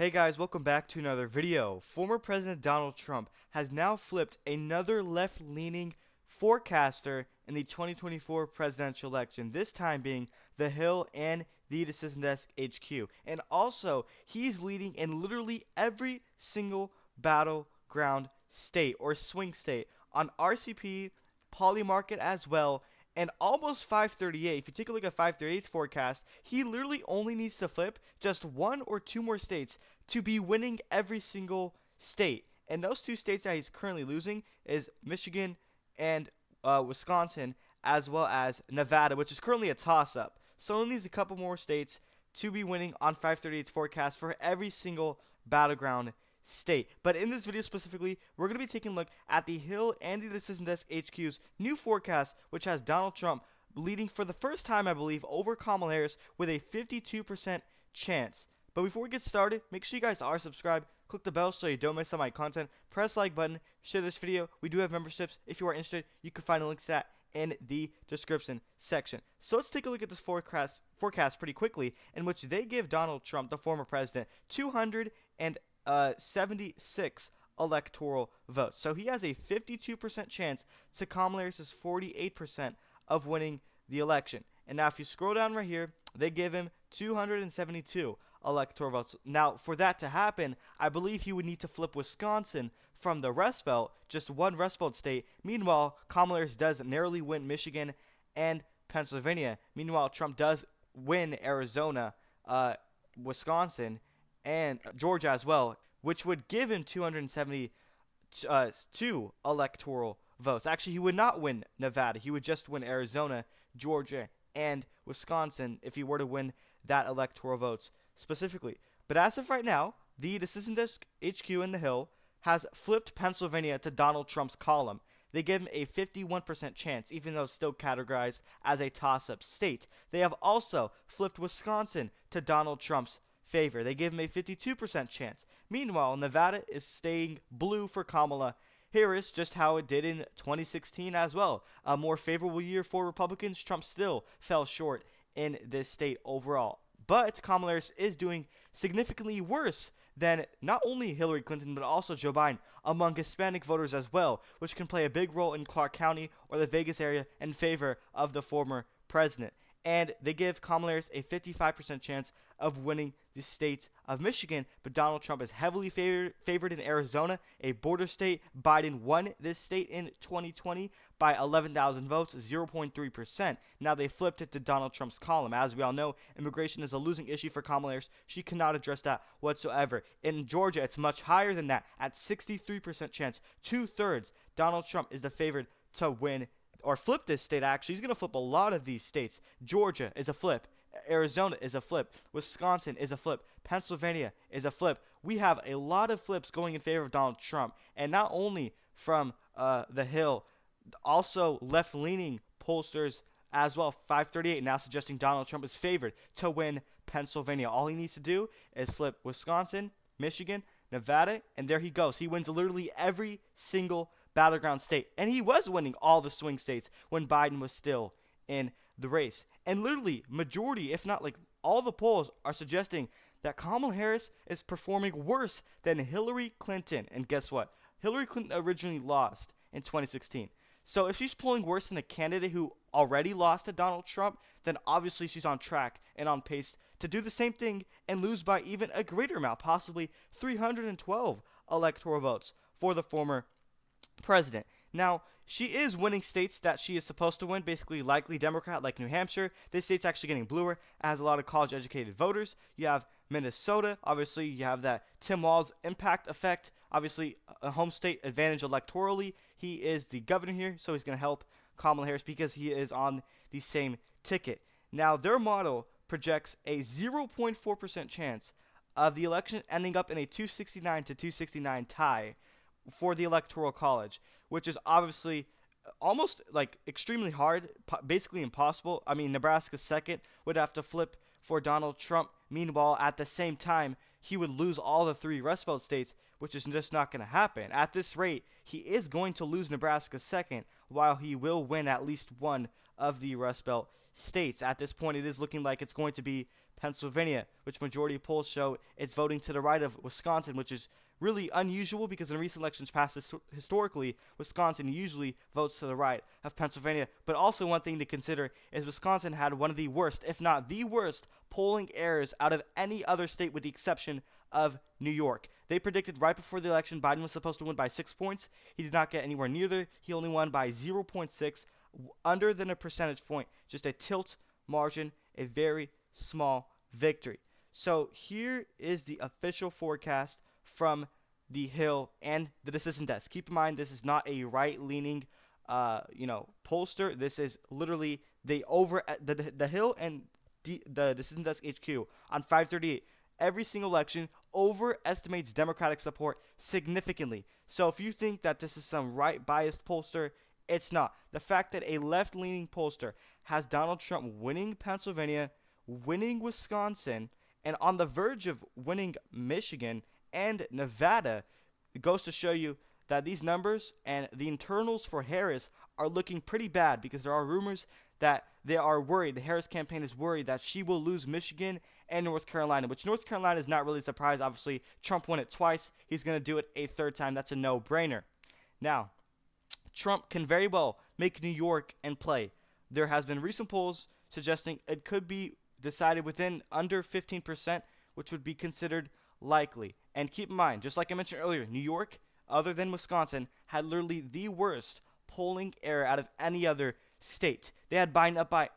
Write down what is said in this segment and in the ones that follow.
Hey guys, welcome back to another video. Former President Donald Trump has now flipped another left-leaning forecaster in the 2024 presidential election, this time being The Hill and the Decision Desk HQ. And also, he's leading in literally every single battleground state or swing state on RCP, Polymarket as well, and almost 538. If you take a look at 538's forecast, he literally only needs to flip just one or two more states to be winning every single state. And those two states that he's currently losing is Michigan and Wisconsin, as well as Nevada, which is currently a toss-up. So he needs a couple more states to be winning on 538's forecast for every single battleground state. But in this video specifically, we're going to be taking a look at the Hill and the Decision Desk HQ's new forecast, which has Donald Trump leading for the first time, I believe, over Kamala Harris with a 52% chance. But before we get started, make sure you guys are subscribed, click the bell so you don't miss on my content, press the like button, share this video. We do have memberships. If you are interested, you can find the links to that in the description section. So let's take a look at this forecast pretty quickly, in which they give Donald Trump, the former president, 276 electoral votes. So he has a 52% chance to Kamala Harris's 48% of winning the election. And now if you scroll down right here, they give him 272 electoral votes. Now, for that to happen, I believe he would need to flip Wisconsin from the Rust Belt, just one Rust Belt state. Meanwhile, Kamala Harris does narrowly win Michigan and Pennsylvania. Meanwhile, Trump does win Arizona, Wisconsin, and Georgia as well, which would give him 272 electoral votes. Actually, he would not win Nevada. He would just win Arizona, Georgia, and Wisconsin if he were to win that electoral votes specifically. But as of right now, the Decision Desk HQ in the Hill has flipped Pennsylvania to Donald Trump's column. They give him a 51% chance, even though it's still categorized as a toss-up state. They have also flipped Wisconsin to Donald Trump's favor. They give him a 52% chance. Meanwhile, Nevada is staying blue for Kamala Harris, just how it did in 2016 as well. A more favorable year for Republicans. Trump still fell short in this state overall. But Kamala Harris is doing significantly worse than not only Hillary Clinton, but also Joe Biden among Hispanic voters as well, which can play a big role in Clark County or the Vegas area in favor of the former president. And they give Kamala Harris a 55% chance of winning the state of Michigan, but Donald Trump is heavily favored in Arizona, a border state. Biden won this state in 2020 by 11,000 votes, 0.3%. Now they flipped it to Donald Trump's column. As we all know, immigration is a losing issue for Kamala Harris. She cannot address that whatsoever. In Georgia, it's much higher than that, at 63% chance, 2/3. Donald Trump is the favorite to win or flip this state. Actually, he's going to flip a lot of these states. Georgia is a flip. Arizona is a flip. Wisconsin is a flip. Pennsylvania is a flip. We have a lot of flips going in favor of Donald Trump. And not only from the Hill, also left-leaning pollsters as well. 538 now suggesting Donald Trump is favored to win Pennsylvania. All he needs to do is flip Wisconsin, Michigan, Nevada, and there he goes. He wins literally every single battleground state. And he was winning all the swing states when Biden was still in the race. And literally, majority, if not like all the polls, are suggesting that Kamala Harris is performing worse than Hillary Clinton. And guess what? Hillary Clinton originally lost in 2016. So if she's polling worse than a candidate who already lost to Donald Trump, then obviously she's on track and on pace to do the same thing and lose by even a greater amount, possibly 312 electoral votes for the former president. Now, she is winning states that she is supposed to win, basically likely Democrat, like New Hampshire. This state's actually getting bluer. It has a lot of college-educated voters. You have Minnesota. Obviously, you have that Tim Walz impact effect. Obviously, a home state advantage electorally. He is the governor here, so he's going to help Kamala Harris because he is on the same ticket. Now, their model projects a 0.4% chance of the election ending up in a 269 to 269 tie for the Electoral College, which is obviously almost like extremely hard, basically impossible. I mean, Nebraska's second would have to flip for Donald Trump. Meanwhile, at the same time, he would lose all the three Rust Belt states, which is just not going to happen. At this rate, he is going to lose Nebraska's second, while he will win at least one of the Rust Belt states. At this point, it is looking like it's going to be Pennsylvania, which majority of polls show it's voting to the right of Wisconsin, which is really unusual because in recent elections past historically, Wisconsin usually votes to the right of Pennsylvania. But also one thing to consider is Wisconsin had one of the worst, if not the worst, polling errors out of any other state with the exception of New York. They predicted right before the election Biden was supposed to win by 6 points. He did not get anywhere near there. He only won by 0.6, under than a percentage point. Just a tilt margin, a very small victory. So here is the official forecast from the Hill and the Decision Desk. Keep in mind, this is not a right-leaning, pollster. This is literally the Hill and the Decision Desk HQ on 538. Every single election overestimates Democratic support significantly. So if you think that this is some right-biased pollster, it's not. The fact that a left-leaning pollster has Donald Trump winning Pennsylvania, winning Wisconsin, and on the verge of winning Michigan and Nevada, it goes to show you that these numbers and the internals for Harris are looking pretty bad because there are rumors that they are worried. The Harris campaign is worried that she will lose Michigan and North Carolina, which North Carolina is not really a surprise. Obviously, Trump won it twice. He's going to do it a third time. That's a no-brainer. Now, Trump can very well make New York and play. There has been recent polls suggesting it could be decided within under 15%, which would be considered likely. And keep in mind, just like I mentioned earlier, New York, other than Wisconsin, had literally the worst polling error out of any other state. They had Biden up by,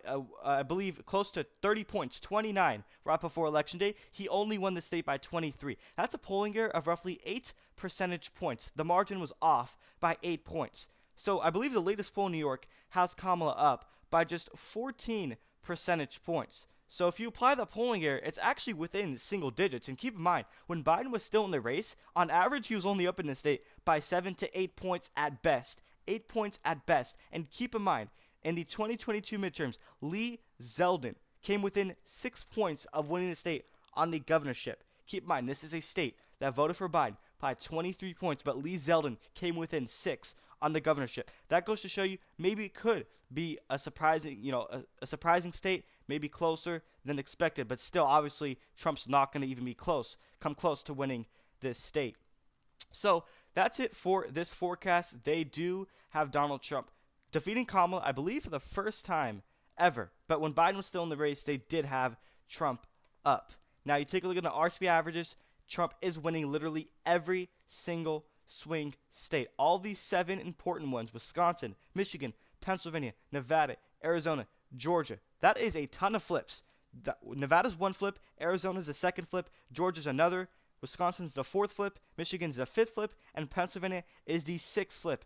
I believe, close to 30 points, 29, right before Election Day. He only won the state by 23. That's a polling error of roughly 8 percentage points. The margin was off by 8 points. So I believe the latest poll in New York has Kamala up by just 14 percentage points. So if you apply the polling error, it's actually within single digits. And keep in mind, when Biden was still in the race, on average, he was only up in the state by 7 to 8 points at best. 8 points at best. And keep in mind, in the 2022 midterms, Lee Zeldin came within 6 points of winning the state on the governorship. Keep in mind, this is a state that voted for Biden by 23 points, but Lee Zeldin came within 6 on the governorship. That goes to show you maybe it could be a surprising, a surprising state, maybe closer than expected, but still, obviously, Trump's not going to even come close to winning this state. So that's it for this forecast. They do have Donald Trump defeating Kamala, I believe, for the first time ever. But when Biden was still in the race, they did have Trump up. Now, you take a look at the RCP averages. Trump is winning literally every single swing state. All these 7 important ones: Wisconsin, Michigan, Pennsylvania, Nevada, Arizona, Georgia. That is a ton of flips. Nevada's 1 flip, Arizona's the 2nd flip, Georgia's another, Wisconsin's the 4th flip, Michigan's the 5th flip, and Pennsylvania is the 6th flip.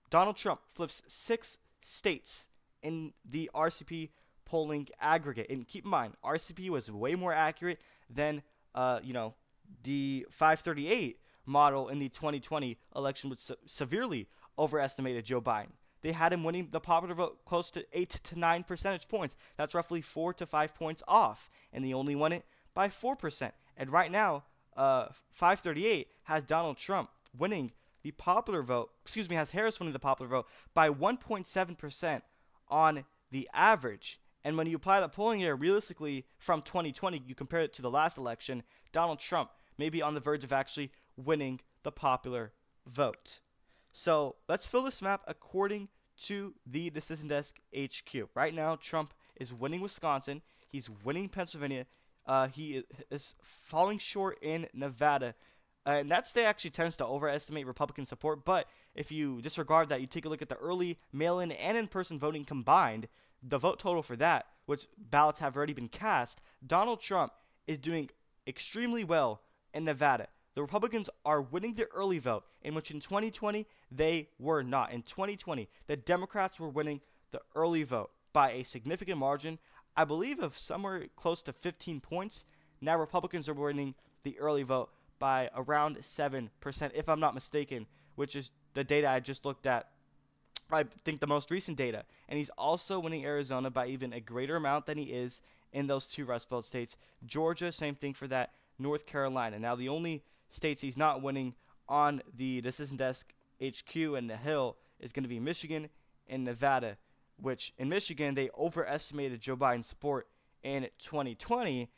Donald Trump flips 6 states in the RCP polling aggregate. And keep in mind, RCP was way more accurate than, the 538 model in the 2020 election, which severely overestimated Joe Biden. They had him winning the popular vote close to 8 to 9 percentage points. That's roughly 4 to 5 points off, and they only won it by 4%. And right now, 538 has Donald Trump winning the popular vote, has Harris winning the popular vote by 1.7% on the average. And when you apply the polling error realistically from 2020, you compare it to the last election, Donald Trump may be on the verge of actually winning the popular vote. So let's fill this map according to the Decision Desk HQ. Right now, Trump is winning Wisconsin. He's winning Pennsylvania. He is falling short in Nevada. And that state actually tends to overestimate Republican support. But if you disregard that, you take a look at the early mail-in and in-person voting combined, the vote total for that, which ballots have already been cast, Donald Trump is doing extremely well in Nevada. The Republicans are winning the early vote, in which in 2020, they were not. In 2020, the Democrats were winning the early vote by a significant margin, I believe of somewhere close to 15 points. Now Republicans are winning the early vote by around 7%, if I'm not mistaken, which is the data I just looked at. I think the most recent data. And he's also winning Arizona by even a greater amount than he is in those 2 Rust Belt states. Georgia, same thing for that. North Carolina. Now, the only states he's not winning on the Decision Desk HQ and the Hill is going to be Michigan and Nevada. which in Michigan they overestimated Joe Biden's support in 2020.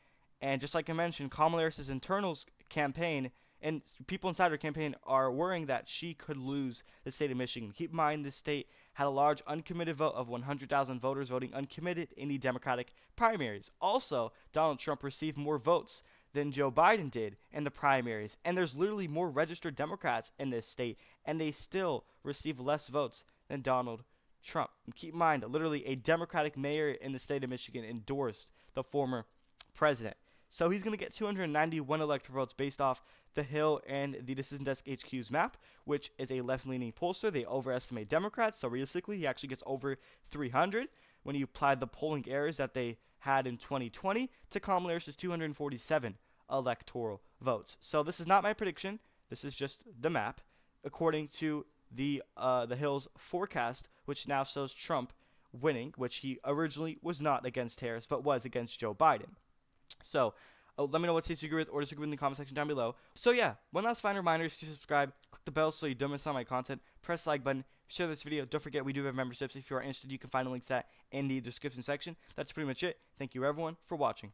And just like I mentioned, Kamala Harris's internals campaign and people inside her campaign are worrying that she could lose the state of Michigan. Keep in mind, this state had a large uncommitted vote of 100,000 voters voting uncommitted in the Democratic primaries. Also, Donald Trump received more votes than Joe Biden did in the primaries. And there's literally more registered Democrats in this state, and they still receive less votes than Donald Trump. And keep in mind, literally a Democratic mayor in the state of Michigan endorsed the former president. So he's going to get 291 electoral votes based off the Hill and the Decision Desk HQ's map, which is a left-leaning pollster. They overestimate Democrats, so realistically, he actually gets over 300 when you apply the polling errors that they had in 2020 to Kamala Harris's 247 electoral votes. So this is not my prediction. This is just the map, according to the Hill's forecast, which now shows Trump winning, which he originally was not against Harris, but was against Joe Biden. So, let me know what states you agree with or disagree with in the comment section down below. So yeah, one last final reminder is to subscribe, click the bell so you don't miss out on my content, press the like button, share this video. Don't forget we do have memberships. If you are interested, you can find the links to that in the description section. That's pretty much it. Thank you everyone for watching.